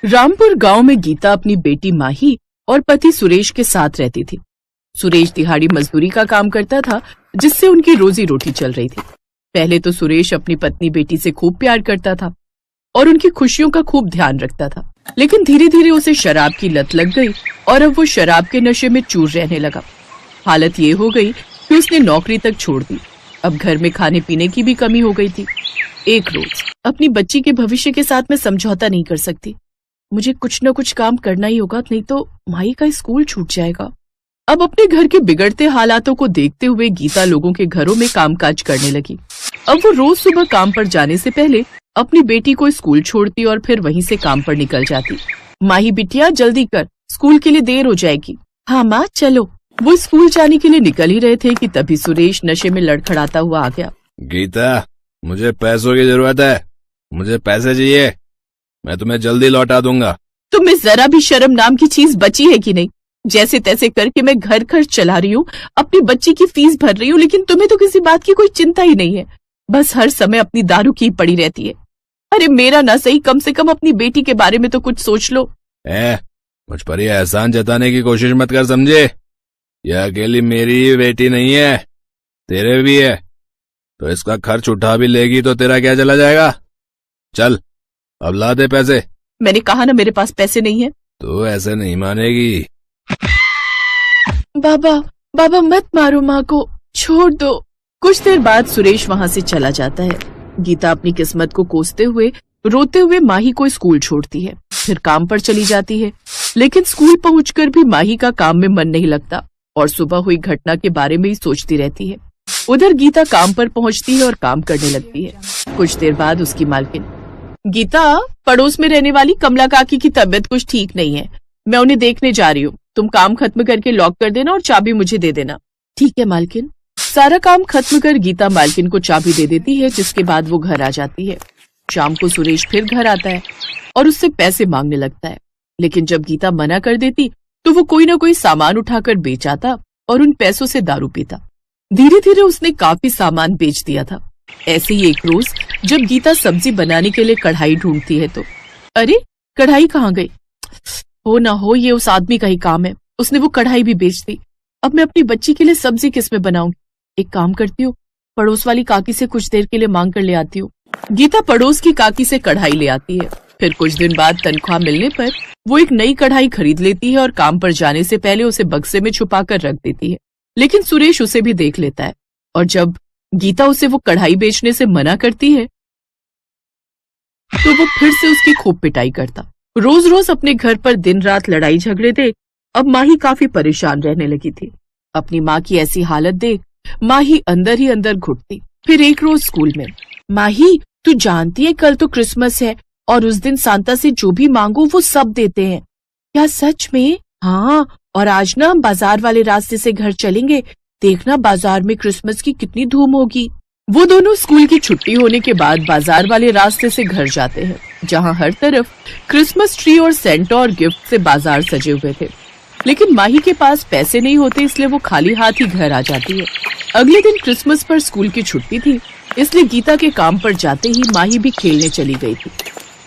रामपुर गांव में गीता अपनी बेटी माही और पति सुरेश के साथ रहती थी। सुरेश दिहाड़ी मजदूरी का काम करता था, जिससे उनकी रोजी रोटी चल रही थी। पहले तो सुरेश अपनी पत्नी बेटी से खूब प्यार करता था और उनकी खुशियों का खूब ध्यान रखता था, लेकिन धीरे धीरे उसे शराब की लत लग गई और अब वो शराब के नशे में चूर रहने लगा। हालत ये हो गई कि उसने नौकरी तक छोड़ दी। अब घर में खाने पीने की भी कमी हो गई थी। एक रोज अपनी बच्ची के भविष्य के साथ मैं समझौता नहीं कर सकती। मुझे कुछ न कुछ काम करना ही होगा, नहीं तो माही का स्कूल छूट जाएगा। अब अपने घर के बिगड़ते हालातों को देखते हुए गीता लोगों के घरों में कामकाज करने लगी। अब वो रोज सुबह काम पर जाने से पहले अपनी बेटी को स्कूल छोड़ती और फिर वहीं से काम पर निकल जाती। माही बिटिया जल्दी कर, स्कूल के लिए देर हो जाएगी। हाँ माँ चलो। वो स्कूल जाने के लिए निकल ही रहे थे कि तभी सुरेश नशे में लड़खड़ाता हुआ आ गया। गीता, मुझे पैसों की जरूरत है, मुझे पैसे चाहिए, मैं तुम्हें जल्दी लौटा दूंगा। तुम्हें जरा भी शर्म नाम की चीज बची है कि नहीं? जैसे तैसे करके मैं घर खर्च चला रही हूँ, अपनी बच्ची की फीस भर रही हूँ, लेकिन तुम्हें तो किसी बात की कोई चिंता ही नहीं है। बस हर समय अपनी दारू की पड़ी रहती है। अरे मेरा ना सही, कम से कम अपनी बेटी के बारे में तो कुछ सोच लो। मुझ पर यह एहसान जताने की कोशिश मत कर, समझे? यह अकेली मेरी बेटी नहीं है, तेरे भी है। तो इसका खर्च उठा भी लेगी तो तेरा क्या चला जाएगा? चल अब ला दे पैसे। मैंने कहा ना मेरे पास पैसे नहीं है। तो ऐसे नहीं मानेगी। बाबा मत मारो माँ को, छोड़ दो। कुछ देर बाद सुरेश वहाँ से चला जाता है। गीता अपनी किस्मत को कोसते हुए रोते हुए माही को स्कूल छोड़ती है, फिर काम पर चली जाती है। लेकिन स्कूल पहुंचकर भी माही का काम में मन नहीं लगता और सुबह हुई घटना के बारे में ही सोचती रहती है। उधर गीता काम पर पहुंचती है और काम करने लगती है। कुछ देर बाद उसकी मालकिन, गीता, पड़ोस में रहने वाली कमला काकी की तबीयत कुछ ठीक नहीं है, मैं उन्हें देखने जा रही हूँ। तुम काम खत्म करके लॉक कर देना और चाबी मुझे दे देना। ठीक है मालकिन। सारा काम खत्म कर गीता मालकिन को चाबी दे देती है, जिसके बाद वो घर आ जाती है। शाम को सुरेश फिर घर आता है और उससे पैसे मांगने लगता है, लेकिन जब गीता मना कर देती तो वो कोई ना कोई सामान उठाकर बेच आता और उन पैसों से दारू पीता। धीरे धीरे उसने काफी सामान बेच दिया था। ऐसे ही एक रोज जब गीता सब्जी बनाने के लिए कढ़ाई ढूंढती है तो अरे कढ़ाई कहाँ गई? हो ना हो ये उस आदमी का ही काम है, उसने वो कढ़ाई भी बेच दी। अब मैं अपनी बच्ची के लिए सब्जी किस में बनाऊंगी? एक काम करती हूँ, पड़ोस वाली काकी से कुछ देर के लिए मांग कर ले आती हूँ। गीता पड़ोस की काकी से कढ़ाई ले आती है। फिर कुछ दिन बाद तनख्वाह मिलने पर वो एक नई कढ़ाई खरीद लेती है और काम पर जाने से पहले उसे बक्से में छुपा कर रख देती है। लेकिन सुरेश उसे भी देख लेता है और जब गीता उसे वो कढ़ाई बेचने से मना करती है तो वो फिर से उसकी खूब पिटाई करता। रोज रोज अपने घर पर दिन रात लड़ाई झगड़े देख अब माही काफी परेशान रहने लगी थी। अपनी माँ की ऐसी हालत देख माही अंदर ही अंदर घुटती। फिर एक रोज स्कूल में, माही तू जानती है कल तो क्रिसमस है और उस दिन सांता से जो भी मांगो वो सब देते हैं। क्या सच में? हाँ, और आज ना हम बाजार वाले रास्ते से घर चलेंगे, देखना बाजार में क्रिसमस की कितनी धूम होगी। वो दोनों स्कूल की छुट्टी होने के बाद बाजार वाले रास्ते से घर जाते हैं, जहाँ हर तरफ क्रिसमस ट्री और सेंटा और गिफ्ट से बाजार सजे हुए थे। लेकिन माही के पास पैसे नहीं होते, इसलिए वो खाली हाथ ही घर आ जाती है। अगले दिन क्रिसमस पर स्कूल की छुट्टी थी, इसलिए गीता के काम पर जाते ही माही भी खेलने चली गई थी।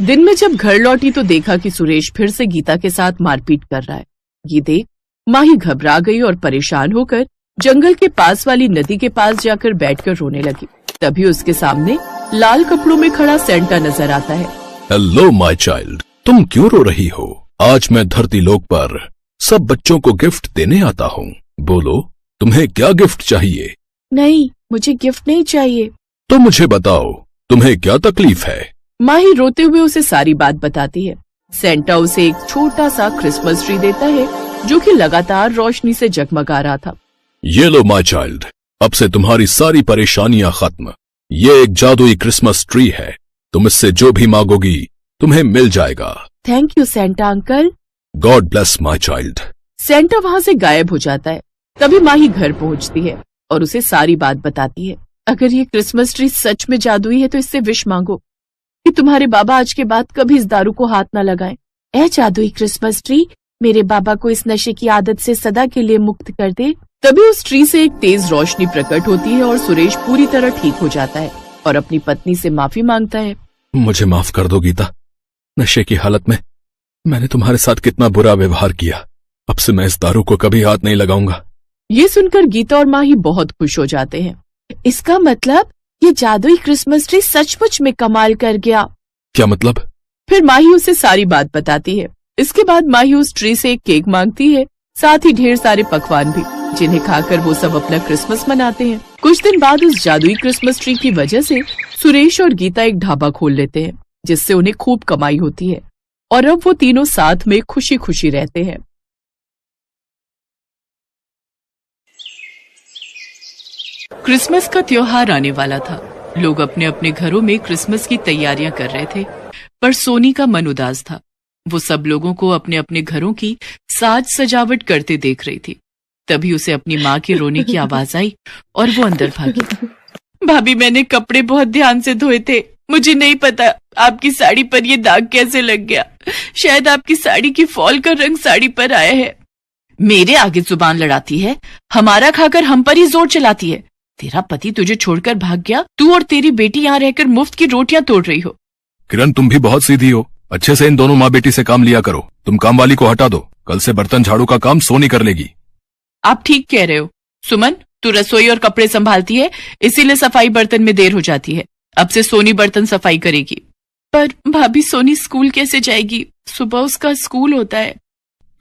दिन में जब घर लौटी तो देखा कि सुरेश फिर से गीता के साथ मारपीट कर रहा है। ये देख माही घबरा गई और परेशान होकर जंगल के पास वाली नदी के पास जाकर बैठकर रोने लगी। तभी उसके सामने लाल कपड़ों में खड़ा सेंटा नजर आता है। हेलो माय चाइल्ड, तुम क्यों रो रही हो? आज मैं धरती लोक पर सब बच्चों को गिफ्ट देने आता हूँ। बोलो तुम्हें क्या गिफ्ट चाहिए? नहीं, मुझे गिफ्ट नहीं चाहिए। तो मुझे बताओ तुम्हें क्या तकलीफ है? माही रोते हुए उसे सारी बात बताती है। सेंटा उसे एक छोटा सा क्रिसमस ट्री देता है जो कि लगातार रोशनी से जगमगा रहा था। ये लो माय चाइल्ड, अब से तुम्हारी सारी परेशानियां खत्म। ये एक जादुई क्रिसमस ट्री है, तुम इससे जो भी मांगोगी तुम्हें मिल जाएगा। Thank you Santa uncle. God bless my child. Santa वहाँ से गायब हो जाता है। तभी माही घर पहुँचती है और उसे सारी बात बताती है। अगर ये क्रिसमस ट्री सच में जादुई है तो इससे विश मांगो कि तुम्हारे बाबा आज के बाद कभी इस दारू को हाथ न लगाएं। ऐ जादुई क्रिसमस ट्री, मेरे बाबा को इस नशे की आदत से सदा के लिए मुक्त कर दे। तभी उस ट्री से एक तेज रोशनी प्रकट होती है और सुरेश पूरी तरह ठीक हो जाता है और अपनी पत्नी से माफी मांगता है। मुझे माफ कर दो गीता, नशे की हालत में मैंने तुम्हारे साथ कितना बुरा व्यवहार किया। अब से मैं इस दारू को कभी हाथ नहीं लगाऊंगा। ये सुनकर गीता और माही बहुत खुश हो जाते हैं। इसका मतलब ये जादुई क्रिसमस ट्री सचमुच में कमाल कर गया। क्या मतलब? फिर माही उसे सारी बात बताती है। इसके बाद माही उस ट्री से एक केक मांगती है, साथ ही ढेर सारे पकवान भी, जिन्हें खाकर वो सब अपना क्रिसमस मनाते हैं। कुछ दिन बाद उस जादुई क्रिसमस ट्री की वजह से सुरेश और गीता एक ढाबा खोल लेते हैं, जिससे उन्हें खूब कमाई होती है और अब वो तीनों साथ में खुशी खुशी रहते हैं। क्रिसमस का त्योहार आने वाला था। लोग अपने अपने घरों में क्रिसमस की तैयारियां कर रहे थे, पर सोनी का मन उदास था। वो सब लोगों को अपने अपने घरों की साज सजावट करते देख रही थी। तभी उसे अपनी माँ के रोने की आवाज आई और वो अंदर भागी। भाभी, मैंने कपड़े बहुत ध्यान से धोए थे। मुझे नहीं पता आपकी साड़ी पर ये दाग कैसे लग गया। शायद आपकी साड़ी की फॉल का रंग साड़ी पर आया है। मेरे आगे जुबान लड़ाती है, हमारा खाकर हम पर ही जोर चलाती है। तेरा पति तुझे छोड़कर भाग गया, तू और तेरी बेटी यहाँ रहकर मुफ्त की रोटियां तोड़ रही हो। किरण, तुम भी बहुत सीधी हो। अच्छे से इन दोनों माँ बेटी से काम लिया करो। तुम काम वाली को हटा दो। कल से बर्तन झाड़ू का काम सोनी कर लेगी। आप ठीक कह रहे हो। सुमन, तू रसोई और कपड़े संभालती है, इसीलिए सफाई बर्तन में देर हो जाती है। अब से सोनी बर्तन सफाई करेगी। पर भाभी, सोनी स्कूल कैसे जाएगी? सुबह उसका स्कूल होता है।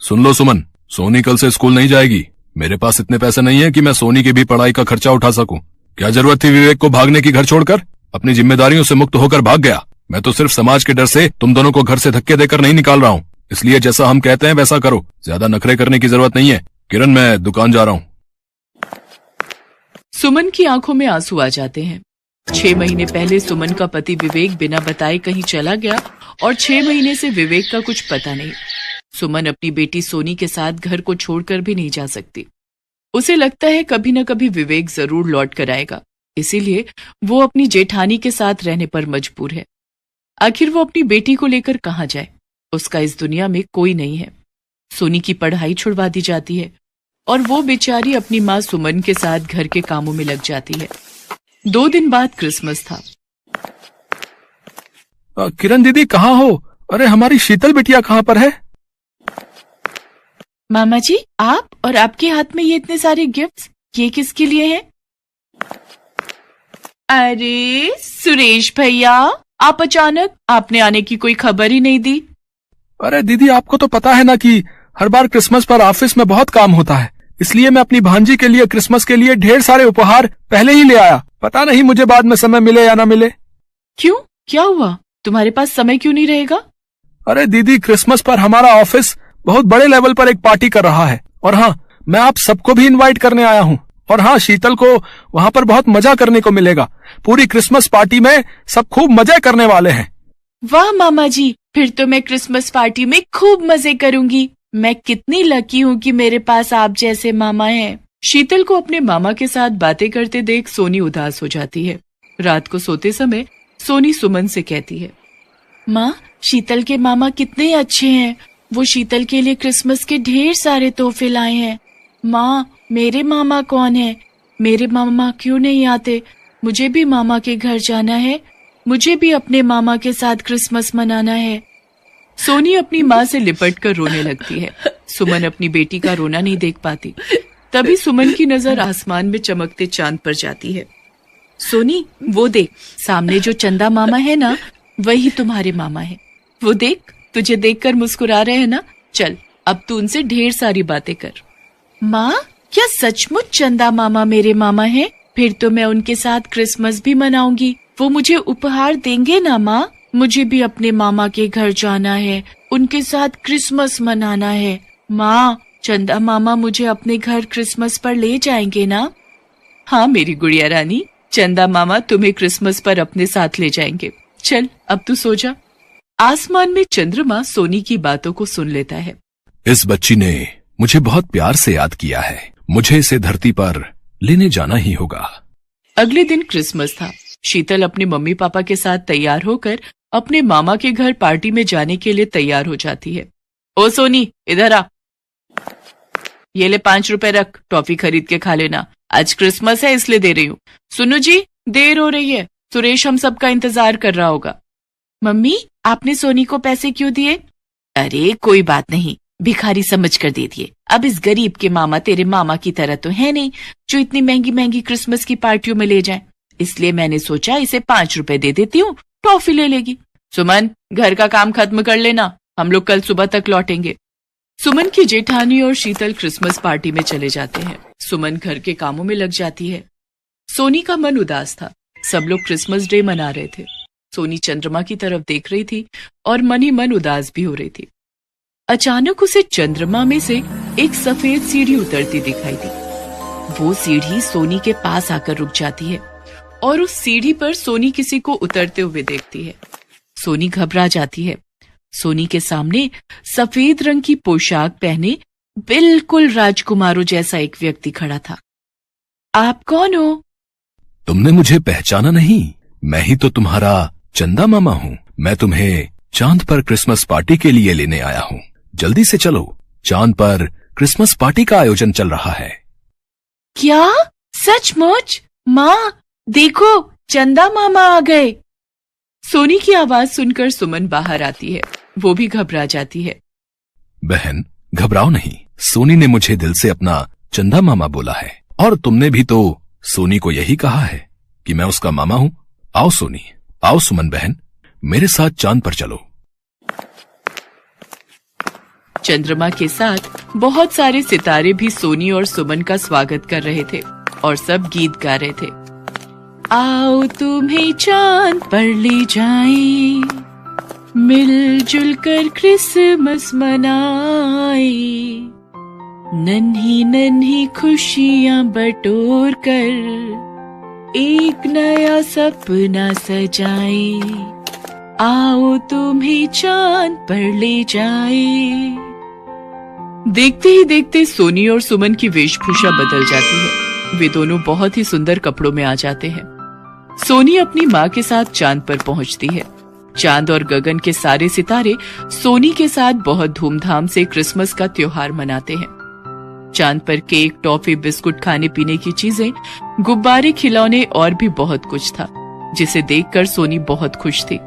सुन लो सुमन, सोनी कल से स्कूल नहीं जाएगी। मेरे पास इतने पैसे नहीं है कि मैं सोनी की भी पढ़ाई का खर्चा उठा सकूं। क्या जरूरत थी विवेक को भागने की घर छोड़कर? अपनी जिम्मेदारियों से मुक्त होकर भाग गया। मैं तो सिर्फ समाज के डर से तुम दोनों को घर से धक्के देकर नहीं निकाल रहा हूँ। इसलिए जैसा हम कहते हैं वैसा करो। ज्यादा नखरे करने की जरूरत नहीं है। किरण, मैं दुकान जा रहा हूँ। सुमन की आंखों में आंसू आ जाते हैं। 6 महीने पहले सुमन का पति विवेक बिना बताए कहीं चला गया और 6 महीने से विवेक का कुछ पता नहीं। सुमन अपनी बेटी सोनी के साथ घर को छोड़कर भी नहीं जा सकती। उसे लगता है कभी न कभी विवेक जरूर लौट कर आएगा, इसीलिए वो अपनी जेठानी के साथ रहने पर मजबूर है। आखिर वो अपनी बेटी को लेकर कहाँ जाए? उसका इस दुनिया में कोई नहीं है। सोनी की पढ़ाई छुड़वा दी जाती है और वो बेचारी अपनी माँ सुमन के साथ घर के कामों में लग जाती है। 2 दिन बाद क्रिसमस था। किरण दीदी कहाँ हो? अरे हमारी शीतल बिटिया कहाँ पर है? मामा जी, आप और आपके हाथ में ये इतने सारे गिफ्ट्स, ये किसके लिए हैं? अरे सुरेश भैया, आप अचानक, आपने आने की कोई खबर ही नहीं दी। अरे दीदी, आपको तो पता है ना कि हर बार क्रिसमस पर ऑफिस में बहुत काम होता है, इसलिए मैं अपनी भांजी के लिए क्रिसमस के लिए ढेर सारे उपहार पहले ही ले आया। पता नहीं मुझे बाद में समय मिले या ना मिले। क्यों, क्या हुआ? तुम्हारे पास समय क्यों नहीं रहेगा? अरे दीदी, क्रिसमस पर हमारा ऑफिस बहुत बड़े लेवल पर एक पार्टी कर रहा है और हाँ, मैं आप सबको भी इनवाइट करने आया हूँ। और हाँ, शीतल को वहाँ पर बहुत मजा करने को मिलेगा। पूरी क्रिसमस पार्टी में सब खूब मजे करने वाले हैं। वाह मामा जी, फिर तो मैं क्रिसमस पार्टी में खूब मजे करूंगी। मैं कितनी लकी हूँ कि मेरे पास आप जैसे मामा हैं। शीतल को अपने मामा के साथ बातें करते देख सोनी उदास हो जाती है। रात को सोते समय सोनी सुमन से कहती है, माँ, शीतल के मामा कितने अच्छे हैं। वो शीतल के लिए क्रिसमस के ढेर सारे तोहफे लाए हैं। माँ, मेरे मामा कौन है? मेरे मामा क्यों नहीं आते? मुझे भी मामा के घर जाना है। मुझे भी अपने मामा के साथ क्रिसमस मनाना है। सोनी अपनी माँ से लिपट कर रोने लगती है। सुमन अपनी बेटी का रोना नहीं देख पाती। तभी सुमन की नजर आसमान में चमकते चांद पर जाती है। सोनी, वो देख, सामने जो चंदा मामा है ना, वही तुम्हारे मामा है। वो देख, तुझे देखकर मुस्कुरा रहे हैं ना। चल, अब तू उनसे ढेर सारी बातें कर। माँ, क्या सचमुच चंदा मामा मेरे मामा हैं? फिर तो मैं उनके साथ क्रिसमस भी मनाऊंगी। वो मुझे उपहार देंगे ना माँ? मुझे भी अपने मामा के घर जाना है, उनके साथ क्रिसमस मनाना है। माँ, चंदा मामा मुझे अपने घर क्रिसमस पर ले जाएंगे ना? हाँ मेरी गुड़िया रानी, चंदा मामा तुम्हें क्रिसमस पर अपने साथ ले जाएंगे। चल, अब तू सो जा। आसमान में चंद्रमा सोनी की बातों को सुन लेता है। इस बच्ची ने मुझे बहुत प्यार से याद किया है। मुझे इसे धरती पर लेने जाना ही होगा। अगले दिन क्रिसमस था। शीतल अपने मम्मी पापा के साथ तैयार होकर अपने मामा के घर पार्टी में जाने के लिए तैयार हो जाती है। ओ सोनी, इधर आ। ये ले 5 रुपए रख, टॉफी खरीद के खा लेना। आज क्रिसमस है इसलिए दे रही हूँ। सुनो जी, देर हो रही है। सुरेश हम सबका इंतजार कर रहा होगा। मम्मी, आपने सोनी को पैसे क्यों दिए? अरे कोई बात नहीं, भिखारी समझ कर दे दिए। अब इस गरीब के मामा तेरे मामा की तरह तो है नहीं जो इतनी महंगी महंगी क्रिसमस की पार्टियों में ले जाएं। इसलिए मैंने सोचा इसे 5 रुपए दे देती हूँ, टॉफी ले लेगी। सुमन, घर का काम खत्म कर लेना, हम लोग कल सुबह तक लौटेंगे। सुमन की जेठानी और शीतल क्रिसमस पार्टी में चले जाते हैं। सुमन घर के कामों में लग जाती है। सोनी का मन उदास था। सब लोग क्रिसमस डे मना रहे थे। सोनी चंद्रमा की तरफ देख रही थी और मन ही मन उदास भी हो रही थी। अचानक उसे चंद्रमा में से एक सफेद सीढ़ी उतरती दिखाई दी। वो सीढ़ी सोनी के पास आकर रुक जाती है और उस सीढ़ी पर सोनी किसी को उतरते हुए देखती है। सोनी घबरा जाती है। सोनी के सामने सफेद रंग की पोशाक पहने बिल्कुल राजकुमारों जैसा एक व्यक्ति खड़ा था। आप कौन हो? तुमने मुझे पहचाना नहीं? मैं ही तो तुम्हारा चंदा मामा हूँ। मैं तुम्हें चांद पर क्रिसमस पार्टी के लिए लेने आया हूँ। जल्दी से चलो, चांद पर क्रिसमस पार्टी का आयोजन चल रहा है। क्या? सचमुच? माँ देखो, चंदा मामा आ गए। सोनी की आवाज सुनकर सुमन बाहर आती है। वो भी घबरा जाती है। बहन घबराओ नहीं, सोनी ने मुझे दिल से अपना चंदा मामा बोला है और तुमने भी तो सोनी को यही कहा है कि मैं उसका मामा हूँ। आओ सोनी, आओ सुमन बहन, मेरे साथ चांद पर चलो। चंद्रमा के साथ बहुत सारे सितारे भी सोनी और सुमन का स्वागत कर रहे थे और सब गीत गा रहे थे। आओ तुम्हें चांद पर ले जाएं, मिलजुल कर क्रिसमस मनाए, नन्ही नन्ही खुशियां बटोर कर एक नया सपना सजाए। आओ तुम्हें चांद पर ले जाए। देखते ही देखते सोनी और सुमन की वेशभूषा बदल जाती है। वे दोनों बहुत ही सुंदर कपड़ों में आ जाते हैं। सोनी अपनी माँ के साथ चांद पर पहुंचती है। चांद और गगन के सारे सितारे सोनी के साथ बहुत धूमधाम से क्रिसमस का त्योहार मनाते हैं। चांद पर केक, टॉफी, बिस्कुट, खाने पीने की चीजें, गुब्बारे, खिलौने और भी बहुत कुछ था, जिसे देखकर सोनी बहुत खुश थी।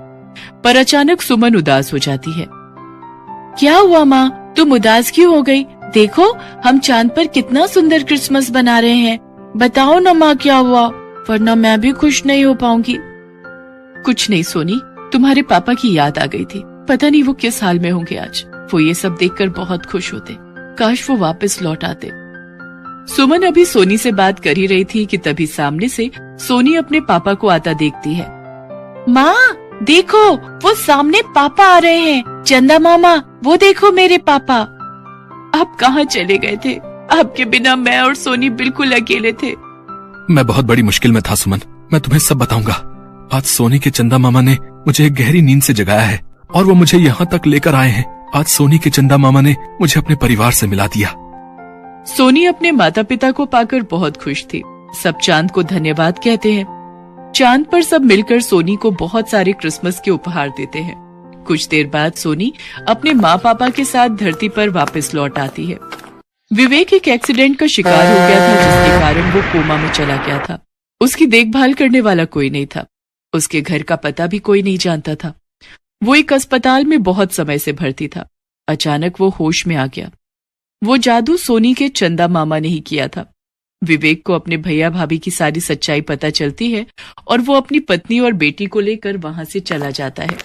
पर अचानक सुमन उदास हो जाती है। क्या हुआ माँ, तुम उदास क्यों हो गई? देखो हम चांद पर कितना सुंदर क्रिसमस बना रहे हैं। बताओ ना माँ क्या हुआ, वरना मैं भी खुश नहीं हो पाऊंगी। कुछ नहीं सोनी, तुम्हारे पापा की याद आ गई थी। पता नहीं वो किस हाल में होंगे आज। वो ये सब देखकर बहुत खुश होते। काश वो वापस लौट आते। सुमन अभी सोनी से बात कर ही रही थी कि तभी सामने से सोनी अपने पापा को आता देखती है। माँ देखो, वो सामने पापा आ रहे हैं। चंदा मामा, वो देखो मेरे पापा। आप कहाँ चले गए थे? आपके बिना मैं और सोनी बिल्कुल अकेले थे। मैं बहुत बड़ी मुश्किल में था सुमन, मैं तुम्हें सब बताऊंगा। आज सोनी के चंदा मामा ने मुझे एक गहरी नींद से जगाया है और वो मुझे यहाँ तक लेकर आए हैं। आज सोनी के चंदा मामा ने मुझे अपने परिवार से मिला दिया। सोनी अपने माता पिता को पाकर बहुत खुश थी। सब चांद को धन्यवाद कहते हैं। चांद पर सब मिलकर सोनी को बहुत सारे क्रिसमस के उपहार देते हैं। कुछ देर बाद सोनी अपने माँ पापा के साथ धरती पर वापस लौट आती है। विवेक एक एक्सीडेंट का शिकार हो गया था, जिसके कारण वो कोमा में चला गया था। उसकी देखभाल करने वाला कोई नहीं था। उसके घर का पता भी कोई नहीं जानता था। वो एक अस्पताल में बहुत समय से भर्ती था। अचानक वो होश में आ गया। वो जादू सोनी के चंदा मामा ने ही किया था। विवेक को अपने भैया भाभी की सारी सच्चाई पता चलती है और वो अपनी पत्नी और बेटी को लेकर वहां से चला जाता है।